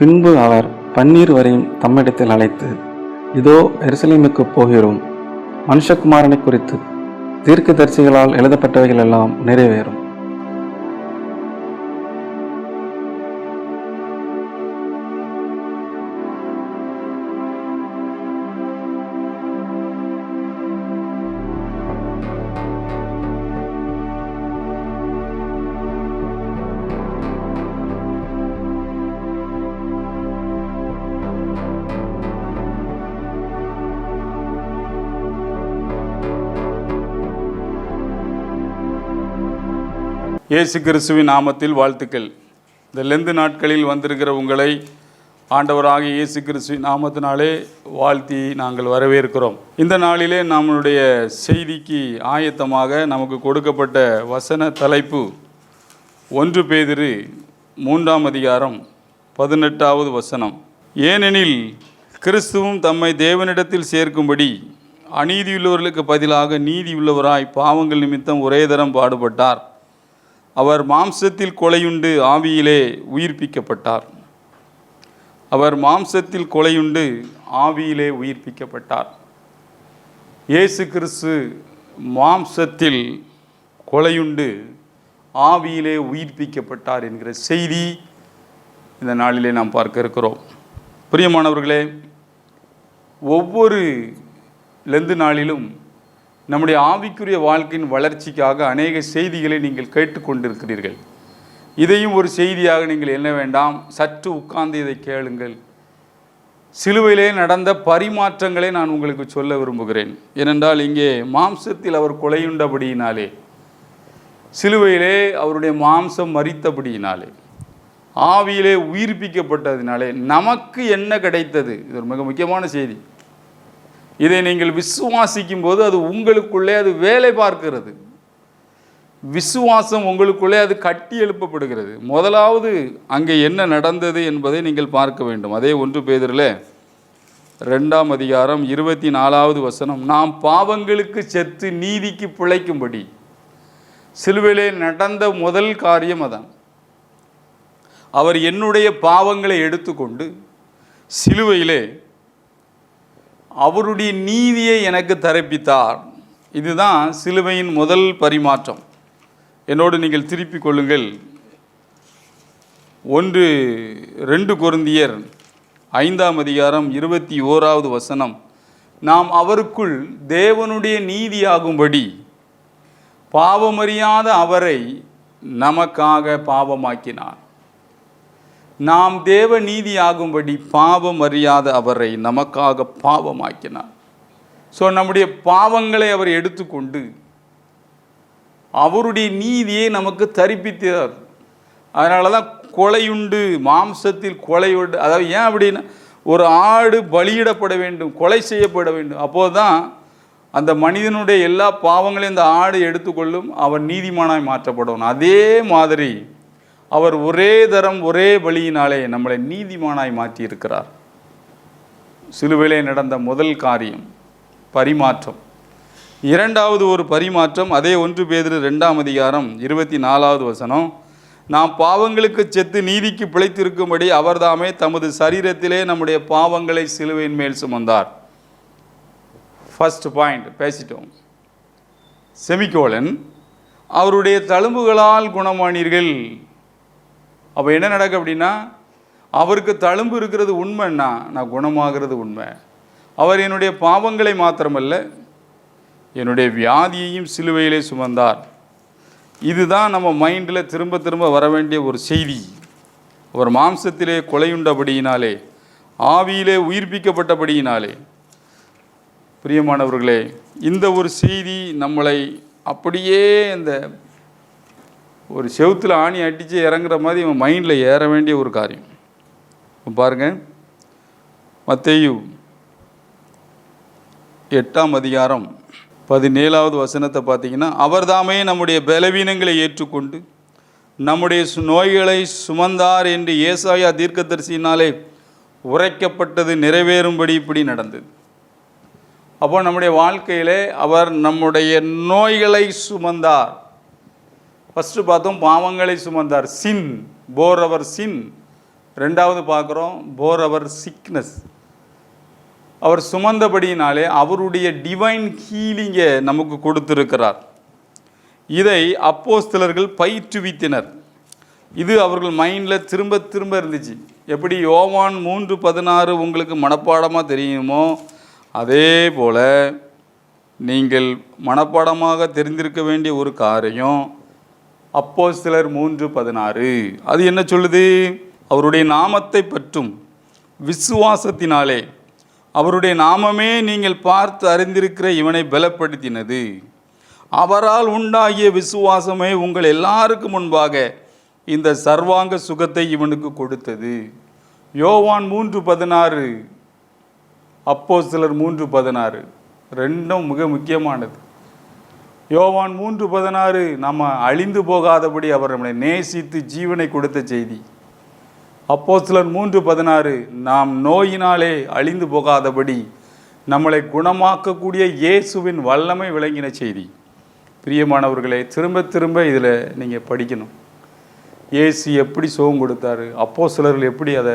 பின்பு அவர் பன்னீர் வரையும் தம்மிடத்தில் அழைத்து, இதோ எருசலேமுக்குப் போகிறோம், மனுஷகுமாரனை குறித்து தீர்க்கதரிசிகளால் எழுதப்பட்டவைகள் எல்லாம் நிறைவேறும். இயேசு கிறிஸ்துவின் நாமத்தில் வாழ்த்துக்கள். இந்த லெந்து நாட்களில் வந்திருக்கிற உங்களை ஆண்டவராக இயேசு கிறிஸ்துவின் நாமத்தினாலே வாழ்த்தி நாங்கள் வரவேற்கிறோம். இந்த நாளிலே நம்முடைய செய்திக்கு ஆயத்தமாக நமக்கு கொடுக்கப்பட்ட வசன தலைப்பு 1 பேதுரு 3ஆம் அதிகாரம் 18வது வசனம். ஏனெனில் கிறிஸ்துவும் தம்மை தேவனிடத்தில் சேர்க்கும்படி அநீதியுள்ளவர்களுக்கு பதிலாக நீதியுள்ளவராய் பாவங்கள் நிமித்தம் ஒரே தரம் பாடுபட்டார். அவர் மாம்சத்தில் கொலையுண்டு ஆவியிலே உயிர்ப்பிக்கப்பட்டார். அவர் மாம்சத்தில் கொலையுண்டு ஆவியிலே உயிர்ப்பிக்கப்பட்டார். இயேசு கிறிஸ்து மாம்சத்தில் கொலையுண்டு ஆவியிலே உயிர்ப்பிக்கப்பட்டார் என்கிற செய்தி இந்த நாளிலே நாம் பார்க்க இருக்கிறோம். பிரியமானவர்களே, ஒவ்வொரு லெந்து நாளிலும் நம்முடைய ஆவிக்குரிய வாழ்க்கையின் வளர்ச்சிக்காக அநேக செய்திகளை நீங்கள் கேட்டுக்கொண்டிருக்கிறீர்கள். இதையும் ஒரு செய்தியாக நீங்கள் எண்ண வேண்டாம். சற்று உட்கார்ந்து இதை கேளுங்கள். சிலுவையிலே நடந்த பரிமாற்றங்களை நான் உங்களுக்கு சொல்ல விரும்புகிறேன். ஏனென்றால் இங்கே மாம்சத்தில் அவர் கொலையுண்டபடியினாலே, சிலுவையிலே அவருடைய மாம்சம் மரித்தபடியினாலே, ஆவியிலே உயிர்ப்பிக்கப்பட்டதினாலே நமக்கு என்ன கிடைத்தது? இது ஒரு மிக முக்கியமான செய்தி. இதை நீங்கள் விசுவாசிக்கும் போது அது உங்களுக்குள்ளே அது வேலை பார்க்கிறது. விசுவாசம் உங்களுக்குள்ளே அது கட்டி எழுப்பப்படுகிறது. முதலாவது அங்கே என்ன நடந்தது என்பதை நீங்கள் பார்க்க வேண்டும். அதே 1 பேதுருல 2ஆம் அதிகாரம் 24வது வசனம். நாம் பாவங்களுக்கு செத்து நீதிக்கு பிழைக்கும்படி சிலுவையிலே நடந்த முதல் காரியம் அதான். அவர் என்னுடைய பாவங்களை எடுத்துக்கொண்டு சிலுவையிலே அவருடைய நீதியை எனக்கு தரப்பித்தார். இதுதான் சிலுவையின் முதல் பரிமாற்றம். என்னோடு நீங்கள் திருப்பிக் கொள்ளுங்கள். 2 கொரிந்தியர் 5ஆம் அதிகாரம் 21வது வசனம். நாம் அவருக்குள் தேவனுடைய நீதியாகும்படி பாவமறியாத அவரை நமக்காக பாவமாக்கினார். நாம் தேவ நீதியாகும்படி பாவம் அறியாத அவரை நமக்காக பாவமாக்கினார். ஸோ நம்முடைய பாவங்களை அவர் எடுத்துக்கொண்டு அவருடைய நீதியை நமக்கு தரிப்பித்தார். அதனால தான் கொலையுண்டு, மாம்சத்தில் கொலையுண்டு. அதாவது ஏன் அப்படின்னா, ஒரு ஆடு பலியிடப்பட வேண்டும், கொலை செய்யப்பட வேண்டும். அப்போது தான் அந்த மனிதனுடைய எல்லா பாவங்களையும் இந்த ஆடு எடுத்துக்கொள்ளும், அவன் நீதிமானாய் மாற்றப்படணும். அதே மாதிரி அவர் ஒரே தரம் ஒரே பலியினாலே நம்மளை நீதிமானாய் மாற்றி இருக்கிறார். சிலுவையிலே நடந்த முதல் காரியம் பரிமாற்றம். இரண்டாவது ஒரு பரிமாற்றம் அதே 1 பேதுரு 2ஆம் அதிகாரம் 24வது வசனம். நாம் பாவங்களுக்கு செத்து நீதிக்கு பிழைத்திருக்கும்படி அவர்தாமே தமது சரீரத்திலே நம்முடைய பாவங்களை சிலுவையின் மேல் சுமந்தார். ஃபர்ஸ்ட் பாயிண்ட் பேசிட்டோம். செமிகோலன். அவருடைய தழும்புகளால் குணமானீர்கள். அப்போ என்ன நடக்கு அப்படின்னா, அவருக்கு தழும்பு இருக்கிறது உண்மைன்னா நான் குணமாகிறது உண்மை. அவர் என்னுடைய பாவங்களை மாத்திரமல்ல, என்னுடைய வியாதியையும் சிலுவையிலே சுமந்தார். இதுதான் நம்ம மைண்டில் திரும்ப திரும்ப வர வேண்டிய ஒரு செய்தி. அவர் மாம்சத்திலே கொலையுண்டபடியினாலே, ஆவியிலே உயிர்ப்பிக்கப்பட்டபடியினாலே. பிரியமானவர்களே, இந்த ஒரு செய்தி நம்மளை அப்படியே இந்த ஒரு செவுத்தில் ஆணி அடித்து இறங்குற மாதிரி இவன் மைண்டில் ஏற வேண்டிய ஒரு காரியம். பாருங்கள், மத்தேயு 8ஆம் அதிகாரம் 17வது வசனத்தை பார்த்தீங்கன்னா, அவர் தாமே நம்முடைய பலவீனங்களை ஏற்றுக்கொண்டு நம்முடைய நோய்களை சுமந்தார் என்று ஏசாயா தீர்க்கதரிசியினாலே உரைக்கப்பட்டது நிறைவேறும்படி இப்படி நடந்தது. அப்போ நம்முடைய வாழ்க்கையிலே அவர் நம்முடைய நோய்களை சுமந்தார். ஃபஸ்ட்டு பார்த்தோம், பாவங்களை சுமந்தார். சின் போர் அவர் சின். ரெண்டாவது பார்க்குறோம் போர் அவர் சிக்னஸ், அவர் சுமந்தபடியினாலே அவருடைய டிவைன் ஹீலிங்கை நமக்கு கொடுத்திருக்கிறார். இதை அப்போஸ்தலர்கள் பயிற்றுவித்தனர். இது அவர்கள் மைண்டில் திரும்ப திரும்ப இருந்துச்சு. எப்படி யோவான் 3:16 உங்களுக்கு மனப்பாடமாக தெரியுமோ அதே போல் நீங்கள் மனப்பாடமாக தெரிந்திருக்க வேண்டிய ஒரு காரியம் அப்போஸ்தலர் 3:16. அது என்ன சொல்லுது? அவருடைய நாமத்தை பற்றும் விசுவாசத்தினாலே அவருடைய நாமமே நீங்கள் பார்த்து அறிந்திருக்கிற இவனை பலப்படுத்தினது. அவரால் உண்டாகிய விசுவாசமே உங்கள் எல்லாருக்கும் முன்பாக இந்த சர்வாங்க சுகத்தை இவனுக்கு கொடுத்தது. யோவான் 3:16, அப்போஸ்தலர் 3:16 ரெண்டும் மிக முக்கியமானது. யோவான் 3:16 நம்ம அழிந்து போகாதபடி அவர் நம்மளை நேசித்து ஜீவனை கொடுத்த செய்தி. அப்போஸ்தலர் 3:16 நாம் நோயினாலே அழிந்து போகாதபடி நம்மளை குணமாக்கக்கூடிய இயேசுவின் வல்லமை விளங்கின செய்தி. பிரியமானவர்களே, திரும்ப திரும்ப இதில் நீங்கள் படிக்கணும். இயேசு எப்படி சுகம் கொடுத்தாரு, அப்போஸ்தலர்கள் எப்படி அதை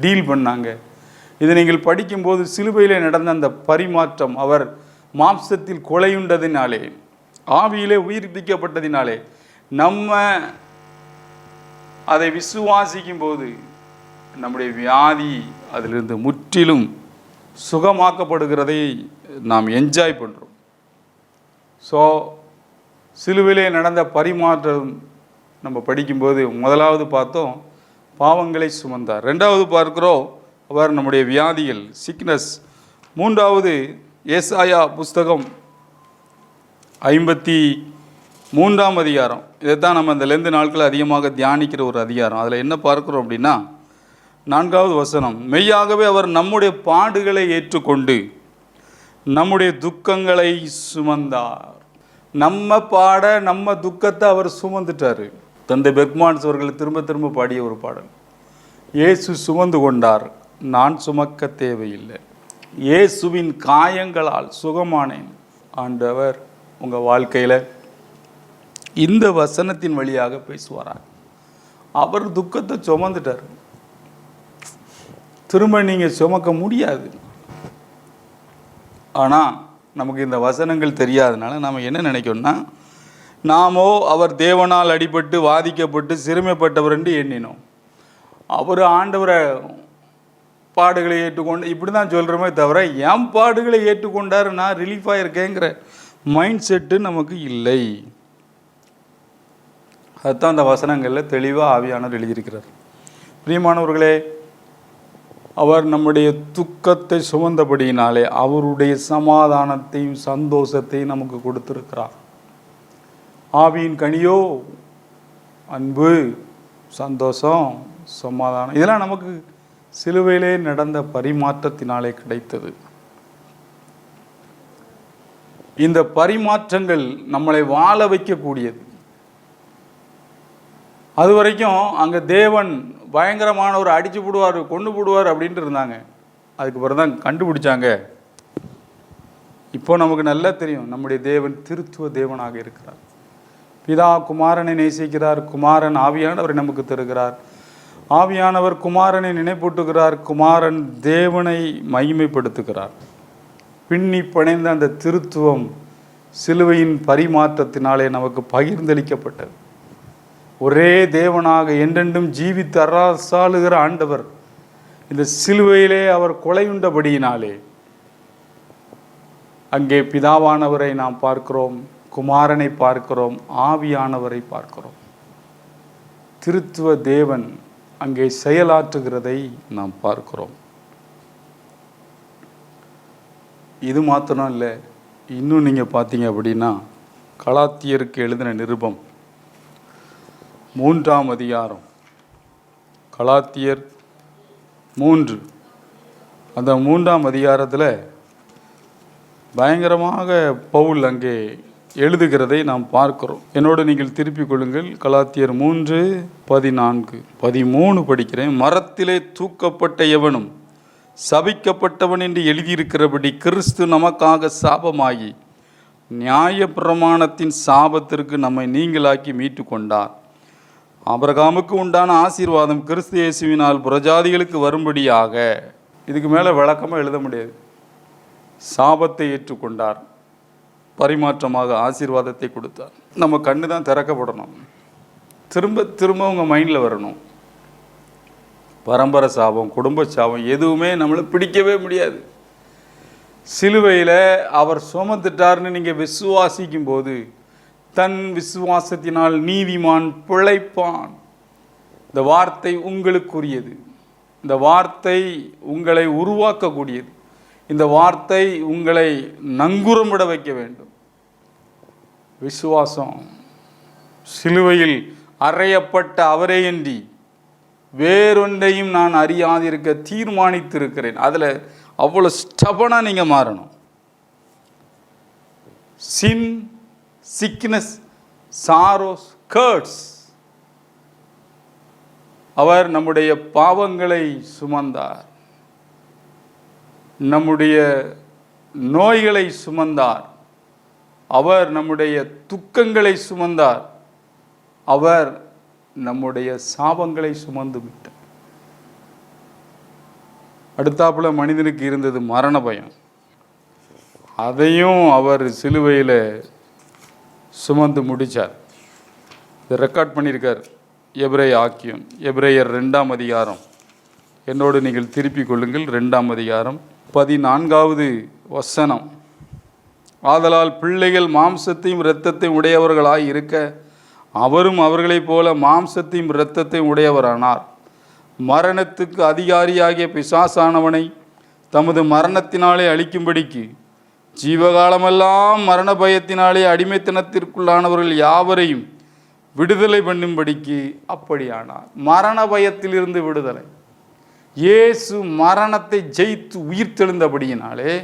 டீல் பண்ணாங்க. இதை நீங்கள் படிக்கும்போது சிலுவையில் நடந்த அந்த பரிமாற்றம், அவர் மாம்சத்தில் கொலையுண்டதினாலே ஆவியிலே உயிர்ப்பிக்கப்பட்டதினாலே நம்ம அதை விசுவாசிக்கும் போது நம்முடைய வியாதி அதிலிருந்து முற்றிலும் சுகமாக்கப்படுகிறதை நாம் என்ஜாய் பண்ணுறோம். ஸோ சிலுவையிலே நடந்த பரிமாற்றம் நம்ம படிக்கும்போது முதலாவது பார்த்தோம் பாவங்களை சுமந்தார், ரெண்டாவது பார்க்கிறோம் அவர் நம்முடைய வியாதிகள் சிக்னஸ், மூன்றாவது ஏசாயா புஸ்தகம் 53ஆம் அதிகாரம். இதைத்தான் நம்ம இந்த லெந்து நாட்கள் அதிகமாக தியானிக்கிற ஒரு அதிகாரம். அதில் என்ன பார்க்குறோம் அப்படின்னா 4வது வசனம், மெய்யாகவே அவர் நம்முடைய பாடுகளை ஏற்றுக்கொண்டு நம்முடைய துக்கங்களை சுமந்தார். நம்ம பாட நம்ம துக்கத்தை அவர் சுமந்துட்டார். தந்தை பெர்க்மான்ஸ் அவர்கள் திரும்ப திரும்ப பாடிய ஒரு பாடல், இயேசு சுமந்து கொண்டார் நான் சுமக்க தேவையில்லை, இயேசுவின் காயங்களால் சுகமானேன். ஆண்டவர் உங்கள் வாழ்க்கையில் இந்த வசனத்தின் வழியாக பேசுவாரார். அவர் துக்கத்தை சுமந்துட்டார், திரும்ப நீங்கள் சுமக்க முடியாது. ஆனால் நமக்கு இந்த வசனங்கள் தெரியாதனால நாம் என்ன நினைக்கணும்னா, நாமோ அவர் தேவனால் அடிபட்டு வாதிக்கப்பட்டு சிறுமைப்பட்டவர் என்று எண்ணினோம். அவர் ஆண்டவரை பாடுகளை ஏற்றுக்கொண்டு இப்படி தான் சொல்கிறோமே தவிர என் பாடுகளை ஏற்றுக்கொண்டார் நான் ரிலீஃபாக இருக்கேங்கிற மைண்ட் செட்டு நமக்கு இல்லை. அதுதான் அந்த வசனங்களில் தெளிவாக ஆவியானவர் எழுதியிருக்கிறார். பிரியமானவர்களே, அவர் நம்முடைய துக்கத்தை சுமந்தபடியினாலே அவருடைய சமாதானத்தையும் சந்தோஷத்தையும் நமக்கு கொடுத்திருக்கிறார். ஆவியின் கனியோ அன்பு, சந்தோஷம், சமாதானம், இதெல்லாம் நமக்கு சிலுவையிலே நடந்த பரிமாற்றத்தினாலே கிடைத்தது. இந்த பரிமாற்றங்கள் நம்மளை வாழ வைக்கக்கூடியது. அது வரைக்கும் அங்கே தேவன் பயங்கரமான ஒரு அடிச்சு போடுவார் கொண்டு போடுவார் அப்படின்ட்டு இருந்தாங்க. அதுக்கு பிறகு தான் கண்டுபிடிச்சாங்க. இப்போ நமக்கு நல்லா தெரியும் நம்முடைய தேவன் திருத்துவ தேவனாக இருக்கிறார். பிதா குமாரனை நேசிக்கிறார், குமாரன் ஆவியானவரை நமக்கு தருகிறார், ஆவியானவர் குமாரனை நினைப்பூட்டுகிறார், குமாரன் தேவனை மகிமைப்படுத்துகிறார். பின்னி பிணைந்த அந்த திருத்துவம் சிலுவையின் பரிமாற்றத்தினாலே நமக்கு பகிர்ந்தளிக்கப்பட்டது. ஒரே தேவனாக என்றென்றும் ஜீவித்து அரசாளுகிற ஆண்டவர் இந்த சிலுவையிலே அவர் கொலையுண்டபடியினாலே அங்கே பிதாவானவரை நாம் பார்க்கிறோம், குமாரனை பார்க்கிறோம், ஆவியானவரை பார்க்கிறோம். திருத்துவ தேவன் அங்கே செயலாற்றுகிறதை நாம் பார்க்கிறோம். இது மாத்திரம் இல்லை, இன்னும் நீங்கள் பார்த்தீங்க அப்படின்னா கலாத்தியருக்கு எழுதின நிருபம் 3ஆம் அதிகாரம், கலாத்தியர் 3, அந்த 3ஆம் அதிகாரத்தில் பயங்கரமாக பவுல் அங்கே எழுதுகிறதை நாம் பார்க்கிறோம். என்னோடு நீங்கள் திருப்பிக் கொள்ளுங்கள். கலாத்தியர் 3:14, 13 படிக்கிறேன். மரத்திலே தூக்கப்பட்ட எவனும் சபிக்கப்பட்டவன் என்று எழுதியிருக்கிறபடி கிறிஸ்து நமக்காக சாபமாகி நியாய பிரமாணத்தின் சாபத்திற்கு நம்மை நீங்களாக்கி மீட்டு கொண்டார். ஆபிரகாமுக்கு உண்டான ஆசீர்வாதம் கிறிஸ்து இயேசுவினால் புறஜாதிகளுக்கு வரும்படியாக. இதுக்கு மேலே விளக்கமாக எழுத முடியாது. சாபத்தை ஏற்றுக்கொண்டார், பரிமாற்றமாக ஆசீர்வாதத்தை கொடுத்தார். நம்ம கண்ணு தான் திறக்கப்படணும். திரும்ப திரும்ப உங்கள் மைண்டில் வரணும். பரம்பரை சாபம், குடும்ப சாபம் எதுவுமே நம்மளை பிடிக்கவே முடியாது. சிலுவையில் அவர் சுமந்துட்டார்னு நீங்கள் விசுவாசிக்கும் போது தன் விசுவாசத்தினால் நீதிமான் பிழைப்பான். இந்த வார்த்தை உங்களுக்குரியது. இந்த வார்த்தை உங்களை உருவாக்கக்கூடியது. இந்த வார்த்தை உங்களை நங்குரமிட வைக்க வேண்டும். விசுவாசம். சிலுவையில் அறையப்பட்ட அவரேயன்றி வேறொன்றையும் நான் அறியாதிருக்க தீர்மானித்திருக்கிறேன். அதில் அவ்வளோ ஸ்டபனாக நீங்கள் மாறணும். சின், சிக்னஸ், சாரோஸ், கர்ட்ஸ். அவர் நம்முடைய பாவங்களை சுமந்தார், நம்முடைய நோய்களை சுமந்தார், அவர் நம்முடைய துக்கங்களை சுமந்தார், அவர் நம்முடைய சாபங்களை சுமந்து விட்டார். அடுத்தாப்புல மனிதனுக்கு இருந்தது மரண பயம். அதையும் அவர் சிலுவையில் சுமந்து முடித்தார். இதை ரெக்கார்ட் பண்ணியிருக்கார் எபிரேய ஆக்கியம், எபிரேயர் 2ஆம் அதிகாரம். என்னோடு நீங்கள் திருப்பிக் கொள்ளுங்கள். 2ஆம் அதிகாரம் 14வது வசனம். ஆதலால் பிள்ளைகள் மாம்சத்தையும் இரத்தத்தையும் உடையவர்களாய் இருக்க அவரும் அவர்களைப் போல மாம்சத்தையும் இரத்தத்தையும் உடையவரானார். மரணத்துக்கு அதிகாரியாகிய பிசாசானவனை தமது மரணத்தினாலே அழிக்கும்படிக்கு ஜீவகாலமெல்லாம் மரண பயத்தினாலே அடிமைத்தனத்திற்குள்ளானவர்கள் யாவரையும் விடுதலை பண்ணும்படிக்கு அப்படியானார். மரண பயத்திலிருந்து விடுதலை. இயேசு மரணத்தை ஜெயித்து உயிர்த்தெழுந்தபடியினாலே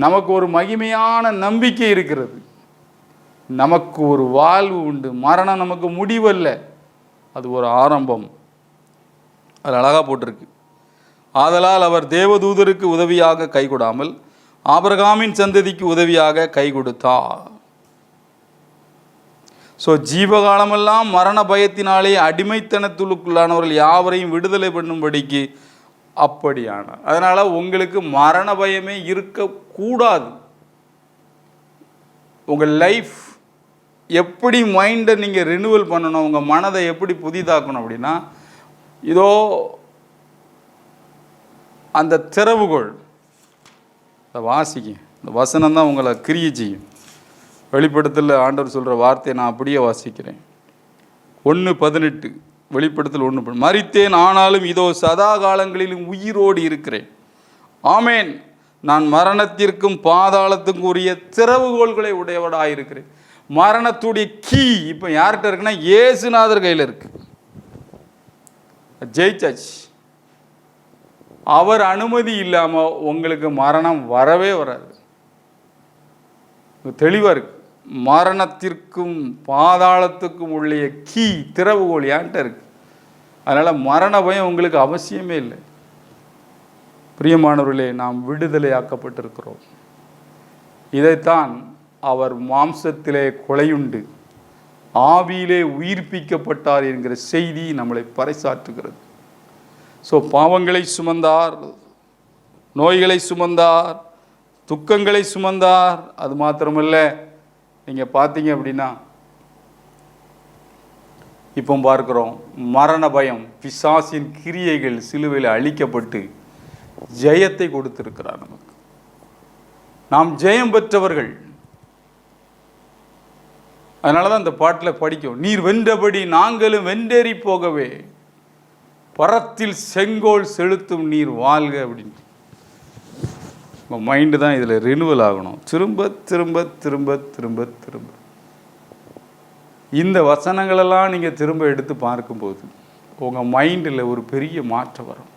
நமக்கு ஒரு மகிமையான நம்பிக்கை இருக்கிறது. நமக்கு ஒரு வாழ்வு உண்டு. மரணம் நமக்கு முடிவல்ல, அது ஒரு ஆரம்பம். அது அழகாக போட்டிருக்கு. ஆதலால் அவர் தேவதூதருக்கு உதவியாக கை கொடாமல் ஆபிரகாமின் சந்ததிக்கு உதவியாக கை கொடுத்தார். ஸோ ஜீவகாலமெல்லாம் மரண பயத்தினாலே அடிமைத்தனத்துக்குள்ளானவர்கள் யாவரையும் விடுதலை பண்ணும்படிக்கு அப்படியானார். அதனால் உங்களுக்கு மரண பயமே இருக்கக்கூடாது. உங்கள் லைஃப் எப்படி மைண்டை நீங்கள் ரினிவல் பண்ணணும், உங்கள் மனதை எப்படி புதிதாக்கணும் அப்படின்னா, இதோ அந்த திறவுகோள் அதை வாசிக்க. இந்த வசனம் தான் உங்களை கிரியை செய்யும். வெளிப்படுத்தல் ஆண்டவர் சொல்கிற வார்த்தையை நான் அப்படியே வாசிக்கிறேன். 1:18 வெளிப்படுத்தல் 1. மரித்தேன், ஆனாலும் இதோ சதா காலங்களிலும் உயிரோடு இருக்கிறேன். ஆமேன். நான் மரணத்திற்கும் பாதாளத்துக்கும் உரிய திறவுகோள்களை உடையவடாயிருக்கிறேன். மரணத்துடைய கீ இப்போ யார்கிட்ட இருக்குன்னா இயேசுநாதர் கையில் இருக்கு. ஜெயிச்சாச்சு. அவர் அனுமதி இல்லாமல் உங்களுக்கு மரணம் வரவே வராது. தெளிவாக இருக்கு. மரணத்திற்கும் பாதாளத்துக்கும் உள்ள கீ திறவுகோல் யான்ட்ட இருக்கு. அதனால் மரண பயம் உங்களுக்கு அவசியமே இல்லை. பிரியமானவர்களே, நாம் விடுதலையாக்கப்பட்டிருக்கிறோம். இதைத்தான் அவர் மாம்சத்திலே கொலையுண்டு ஆவியிலே உயிர்ப்பிக்கப்பட்டார் என்கிற செய்தி நம்மளை பறைசாற்றுகிறது. ஸோ பாவங்களை சுமந்தார், நோய்களை சுமந்தார், துக்கங்களை சுமந்தார். அது மாத்திரமல்ல, நீங்கள் பார்த்தீங்க அப்படின்னா இப்போ பார்க்குறோம் மரண பயம், பிசாசின் கிரியைகள் சிலுவையில் அழிக்கப்பட்டு ஜெயத்தை கொடுத்திருக்கிறார் நமக்கு. நாம் ஜெயம் பெற்றவர்கள். அதனால தான் இந்த பாட்டில் படிக்கும், நீர் வென்றபடி நாங்களும் வென்றேறி போகவே பரத்தில் செங்கோல் செலுத்தும் நீர் வாழ்க அப்படின்னு. உங்கள் மைண்டு தான் இதில் ரினுவல் ஆகணும். திரும்ப திரும்ப திரும்ப திரும்ப திரும்ப இந்த வசனங்களெல்லாம் நீங்கள் திரும்ப எடுத்து பார்க்கும்போது உங்கள் மைண்டில் ஒரு பெரிய மாற்றம் வரும்.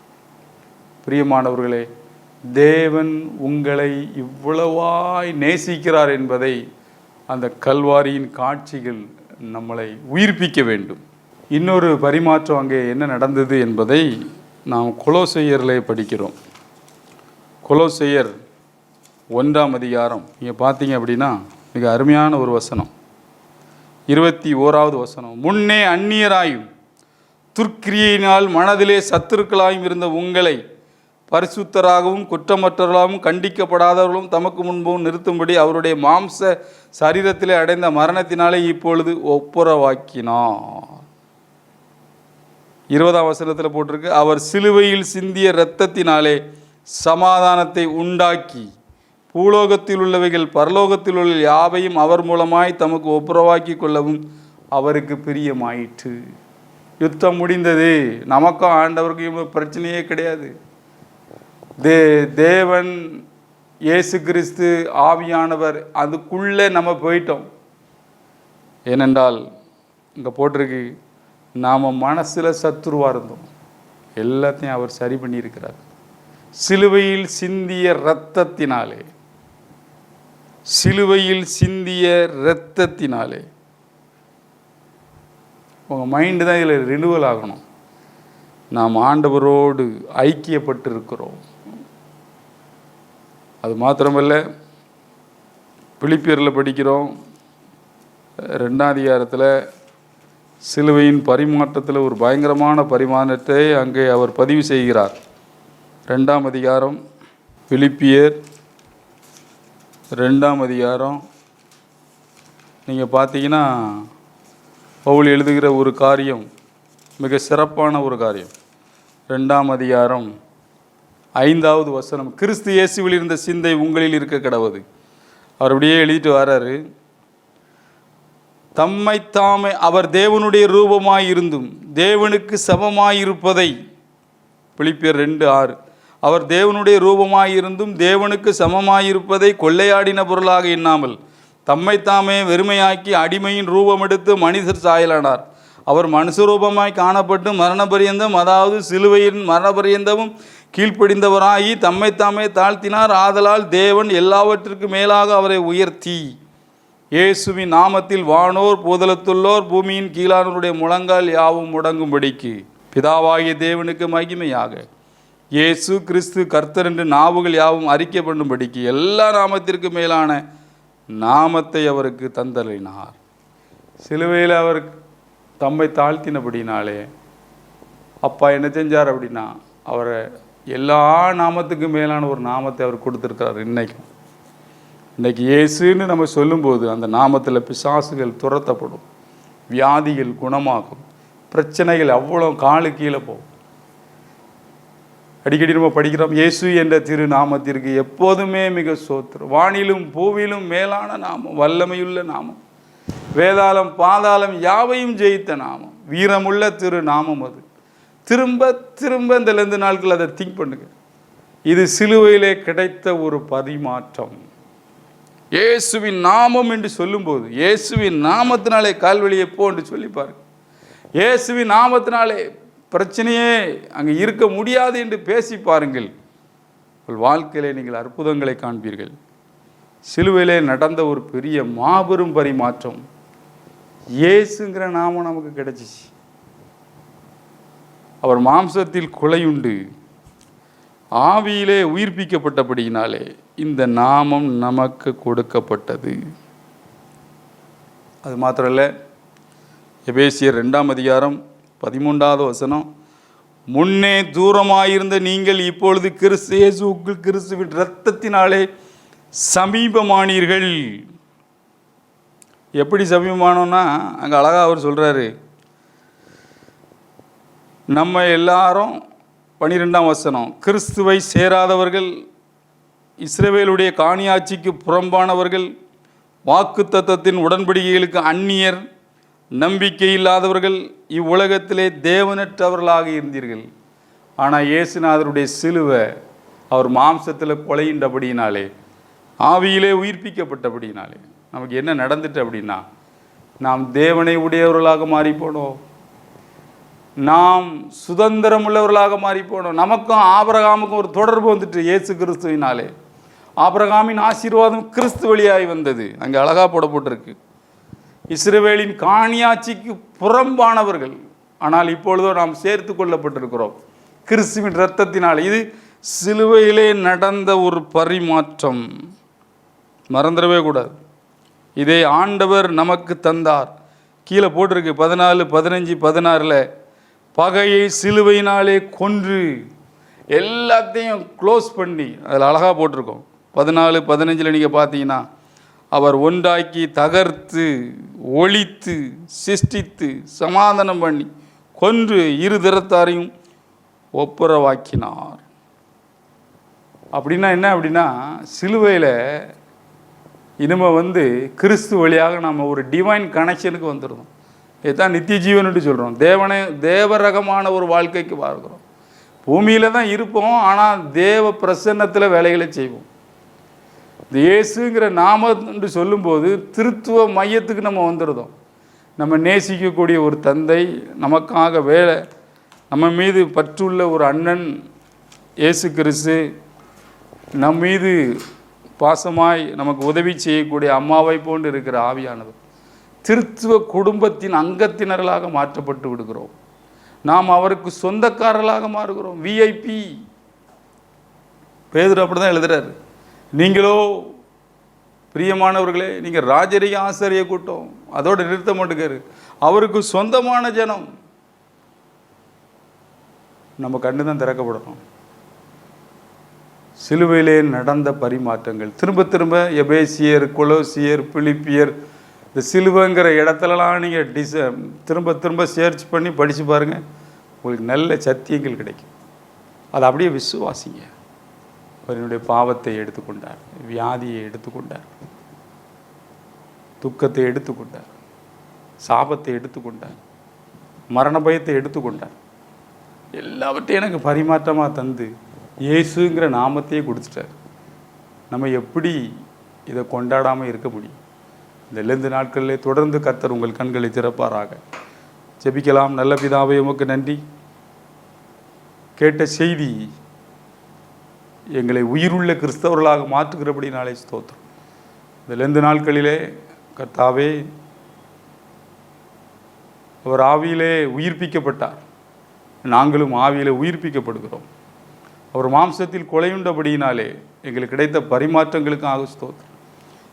பிரியமானவர்களே, தேவன் உங்களை இவ்வளவாய் நேசிக்கிறார் என்பதை அந்த கல்வாரியின் காட்சிகள் நம்மளை உயிர்ப்பிக்க வேண்டும். இன்னொரு பரிமாற்றம் அங்கே என்ன நடந்தது என்பதை நாம் கொலோசையரில் படிக்கிறோம். கொலோசையர் 1ஆம் அதிகாரம் நீங்கள் பார்த்தீங்க அப்படின்னா மிக அருமையான ஒரு வசனம். 21வது வசனம், முன்னே அந்நியராயும் துர்க்கிரியினால் மனதிலே சத்துருக்களாயும் இருந்த உங்களை பரிசுத்தராகவும் குற்றமற்றவர்களாகவும் கண்டிக்கப்படாதவர்களும் தமக்கு முன்பும் நிறுத்தும்படி அவருடைய மாம்ச சரீரத்திலே அடைந்த மரணத்தினாலே இப்பொழுது ஒப்புரவாக்கினார். 20ஆம் வசனத்தில் போட்டிருக்கு, அவர் சிலுவையில் சிந்திய இரத்தத்தினாலே சமாதானத்தை உண்டாக்கி பூலோகத்தில் உள்ளவைகள் பரலோகத்தில் உள்ள யாவையும் அவர் மூலமாய் தமக்கு ஒப்புரவாக்கி கொள்ளவும் அவருக்கு பிரியமாயிற்று. யுத்தம் முடிந்தது, நமக்கும் ஆண்டவருக்கும் பிரச்சனையே கிடையாது. தேவன் இயேசு கிறிஸ்து ஆவியானவர் அதுக்குள்ளே நம்ம போயிட்டோம். ஏனென்றால் இங்கே போட்டிருக்கு, நாம் மனசில் சத்துருவாக இருந்தோம், எல்லாத்தையும் அவர் சரி பண்ணியிருக்கிறார். சிலுவையில் சிந்திய இரத்தத்தினாலே, சிலுவையில் சிந்திய இரத்தத்தினாலே. உங்கள் மைண்டு தான் இதில் ரினுவல் ஆகணும். நாம் ஆண்டவரோடு ஐக்கியப்பட்டு இருக்கிறோம். அது மாத்திரமல்ல, பிலிப்பியரில் படிக்கிறோம் 2ஆம் அதிகாரத்தில் சிலுவையின் பரிமாற்றத்தில் ஒரு பயங்கரமான பரிமாற்றத்தை அங்கே அவர் பதிவு செய்கிறார். 2ஆம் அதிகாரம், பிலிப்பியர் 2ஆம் அதிகாரம் நீங்கள் பார்த்தீங்கன்னா பவுல் எழுதுகிற ஒரு காரியம் மிக சிறப்பான ஒரு காரியம். 2ஆம் அதிகாரம் 5வது வசனம், கிறிஸ்து இயேசுவில் இருந்த சிந்தை உங்களில் இருக்க கடவுது. அவர் அப்படியே எழுதிட்டு வர்றாரு, தம்மைத்தாமே அவர் தேவனுடைய ரூபமாய் இருந்தும் தேவனுக்கு சமமாயிருப்பதை, பிலிப்பியர் 2:6, அவர் தேவனுடைய ரூபமாய் இருந்தும் தேவனுக்கு சமமாயிருப்பதை கொள்ளையாடின பொருளாக எண்ணாமல் தம்மைத்தாமே வெறுமையாக்கி அடிமையின் ரூபம் எடுத்து மனிதர் சாயலானார். அவர் மனுஷரூபமாய் காணப்பட்டு மரணபரியந்தம், அதாவது சிலுவையின் மரணபரியந்தமும் கீழ்ப்படிந்தவராகி தம்மைத்தாமே தாழ்த்தினார். ஆதலால் தேவன் எல்லாவற்றிற்கு மேலாக அவரை உயர்த்தி இயேசுவின் நாமத்தில் வானோர் பூதலத்துள்ளோர் பூமியின் கீழானோருடைய முழங்கால் யாவும் முடங்கும்படிக்கு பிதாவாகிய தேவனுக்கு மகிமையாக இயேசு கிறிஸ்து கர்த்தர் என்று நாவுகள் யாவும் அறிக்கை பண்ணும்படிக்கு எல்லா நாமத்திற்கு மேலான நாமத்தை அவருக்கு தந்தளினார். சிலுவையில் அவர் தம்மை தாழ்த்தினபடினாலே அப்பா என்ன செஞ்சார் அப்படின்னா, அவரை எல்லா நாமத்துக்கும் மேலான ஒரு நாமத்தை அவர் கொடுத்துருக்கிறார். இன்றைக்கி இயேசுன்னு நம்ம சொல்லும்போது அந்த நாமத்தில் பிசாசுகள் துரத்தப்படும், வியாதிகள் குணமாகும், பிரச்சனைகள் அவ்வளோ காலு கீழே போகும். அடிக்கடி நம்ம படிக்கிறோம், இயேசு என்ற திரு நாமத்திற்கு எப்போதுமே மிக சோத்திரம், வானிலும் பூவிலும் மேலான நாமம், வல்லமையுள்ள நாமம், வேதாளம் பாதாளம் யாவையும் ஜெயித்த நாமம், வீரமுள்ள திரு நாமம். அது திரும்ப திரும்ப இந்த 2 நாட்கள் அதை திங்க் பண்ணுங்க. இது சிலுவையிலே கிடைத்த ஒரு பரிமாற்றம். இயேசுவின் நாமம் என்று சொல்லும்போது, இயேசுவின் நாமத்தினாலே கால்வழியை போ என்று சொல்லி பாருங்க. இயேசுவின் நாமத்தினாலே பிரச்சனையே அங்கே இருக்க முடியாது என்று பேசி பாருங்கள். உங்கள் வாழ்க்கையிலே நீங்கள் அற்புதங்களை காண்பீர்கள். சிலுவையிலே நடந்த ஒரு பெரிய மாபெரும் பரிமாற்றம். இயேசுங்கிற நாமம் நமக்கு கிடைச்சிச்சு. அவர் மாம்சத்தில் கொலையுண்டு ஆவியிலே உயிர்ப்பிக்கப்பட்டபடியினாலே இந்த நாமம் நமக்கு கொடுக்கப்பட்டது. அது மாத்திரம் இல்லை, எபேசியர் 2ஆம் அதிகாரம் 13வது வசனம், முன்னே தூரமாயிருந்த நீங்கள் இப்பொழுது கிறிஸ்து இயேசுவுக்குள் கிறிஸ்துவின் இரத்தத்தினாலே சமீபமானீர்கள். எப்படி சமீபமானோன்னா, அங்கே அழகாக அவர் சொல்கிறாரு, நம்ம எல்லாரும் 12ஆம் வசனம், கிறிஸ்துவை சேராதவர்கள், இஸ்ரவேலுடைய காணியாட்சிக்கு புறம்பானவர்கள், வாக்கு தத்தத்தின் உடன்படிக்கைகளுக்கு அந்நியர், நம்பிக்கை இல்லாதவர்கள், இவ்வுலகத்திலே தேவனற்றவர்களாக இருந்தீர்கள். ஆனால் இயேசுநாதருடைய சிலுவை அவர் மாம்சத்தில் கொலையின்றபடியினாலே, ஆவியிலே உயிர்ப்பிக்கப்பட்டபடியினாலே நமக்கு என்ன நடந்துட்டு அப்படின்னா, நாம் தேவனை உடையவர்களாக மாறி போனோம், நாம் சுதந்திரம் உள்ளவர்களாக மாறி போனோம். நமக்கும் ஆபிரகாமுக்கும் ஒரு தொடர்பு வந்துட்டு இயேசு கிறிஸ்துவினாலே. ஆபிரகாமின் ஆசீர்வாதம் கிறிஸ்து வழியாய் வந்தது. அங்கே அழகாக போடப்பட்டிருக்கு, இஸ்ரவேலின் காணியாட்சிக்கு புறம்பானவர்கள், ஆனால் இப்பொழுதோ நாம் சேர்த்து கொள்ளப்பட்டிருக்கிறோம் கிறிஸ்துவின் இரத்தத்தினால். இது சிலுவையிலே நடந்த ஒரு பரிமாற்றம், மறந்துடவே கூடாது. இதை ஆண்டவர் நமக்கு தந்தார். கீழே போட்டிருக்கு 14, 15, 16 பகையை சிலுவையினாலே கொன்று எல்லாத்தையும் க்ளோஸ் பண்ணி அதில் அழகாக போட்டிருக்கோம். 14, 15 நீங்கள் பார்த்தீங்கன்னா, அவர் ஒன்றாக்கி தகர்த்து ஒழித்து சிருஷ்டித்து சமாதானம் பண்ணி கொன்று இரு திறத்தாரையும் ஒப்புரவாக்கினார். அப்படின்னா என்ன? அப்படின்னா சிலுவையில் இனிமேல் கிறிஸ்து வழியாக நம்ம ஒரு டிவைன் கனெக்ஷனுக்கு வந்துடுறோம். இதுதான் நித்திய ஜீவன்ட்டு சொல்கிறோம். தேவ ரகமான ஒரு வாழ்க்கைக்கு பார்க்குறோம். பூமியில் தான் இருப்போம், ஆனால் தேவ பிரசன்னத்தில் வேலைகளை செய்வோம். இந்த இயேசுங்கிற நாமன்னு சொல்லும்போது திருத்துவ மையத்துக்கு நம்ம வந்துடுறோம். நம்ம நேசிக்கக்கூடிய ஒரு தந்தை, நமக்காக நம்ம மீது பற்றுள்ள ஒரு அண்ணன் இயேசு கிறிஸ்து, நம் மீது பாசமாய் நமக்கு உதவி செய்யக்கூடிய அம்மாவை போன்று இருக்கிற ஆவியானவர், திருத்துவ குடும்பத்தின் அங்கத்தினர்களாக மாற்றப்பட்டு விடுகிறோம். நாம் அவருக்கு சொந்தக்காரர்களாக மாறுகிறோம். விஐபி. பேதுரு அப்படி தான் எழுதுறாரு. நீங்களோ பிரியமானவர்களே, நீங்கள் ராஜரீக ஆசாரிய கூட்டம், அதோடு நிறுத்த மாட்டேங்காரு, அவருக்கு சொந்தமான ஜனம். நம்ம கண்ணு தான் திறக்கப்படணும். சிலுவையிலே நடந்த பரிமாற்றங்கள் திரும்ப திரும்ப எபேசியர், கொலோசியர், பிலிப்பியர், இந்த சிலுவைங்கிற இடத்துலலாம் நீங்கள் திரும்ப திரும்ப சர்ச் பண்ணி படித்து பாருங்கள். உங்களுக்கு நல்ல சத்தியங்கள் கிடைக்கும். அதை அப்படியே விசுவாசிங்க. அவருடைய பாவத்தை எடுத்துக்கொண்டார், வியாதியை எடுத்துக்கொண்டார், துக்கத்தை எடுத்துக்கொண்டார், சாபத்தை எடுத்துக்கொண்டார், மரண பயத்தை எடுத்துக்கொண்டார். எல்லாவற்றையும் எனக்கு பரிமாற்றமாக தந்து இயேசுங்கிற நாமத்தையே கொடுத்துட்டார். நம்ம எப்படி இதை கொண்டாடாமல் இருக்க முடியும்? இந்த லெந்து நாட்களிலே தொடர்ந்து கர்த்தர் உங்கள் கண்களை திறப்பாராக. ஜெபிக்கலாம். நல்ல பிதாவே, உமக்கு நன்றி. கேட்ட செய்தி எங்களை உயிருள்ள கிறிஸ்தவர்களாக மாற்றுகிறபடி நாளை ஸ்தோத்திரம். இந்த லெந்து நாட்களிலே கர்த்தாவே, அவர் ஆவியிலே உயிர்ப்பிக்கப்பட்டார், நாங்களும் ஆவியிலே உயிர்ப்பிக்கப்படுகிறோம். அவர் மாம்சத்தில் கொலையுண்டபடியினாலே எங்களுக்கு கிடைத்த பரிமாற்றங்களுக்காக ஸ்தோத்திரம்.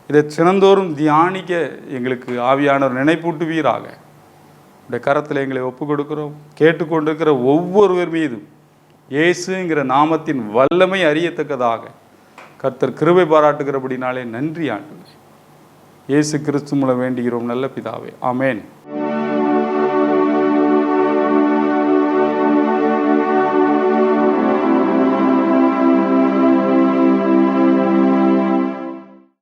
இதை தினந்தோறும் தியானிக்க எங்களுக்கு ஆவியானவர் நினைப்பூட்டுவீராக. உடைய கரத்தில் எங்களை ஒப்பு கொடுக்கிறோம். கேட்டுக்கொண்டிருக்கிற ஒவ்வொருவர் மீதும் இயேசுங்கிற நாமத்தின் வல்லமை அறியத்தக்கதாக கர்த்தர் கிருபை பாராட்டுகிறபடினாலே நன்றி ஆண்டவரே. இயேசு கிறிஸ்து மூலம் வேண்டுகிறோம் நல்ல பிதாவே. ஆமேன்.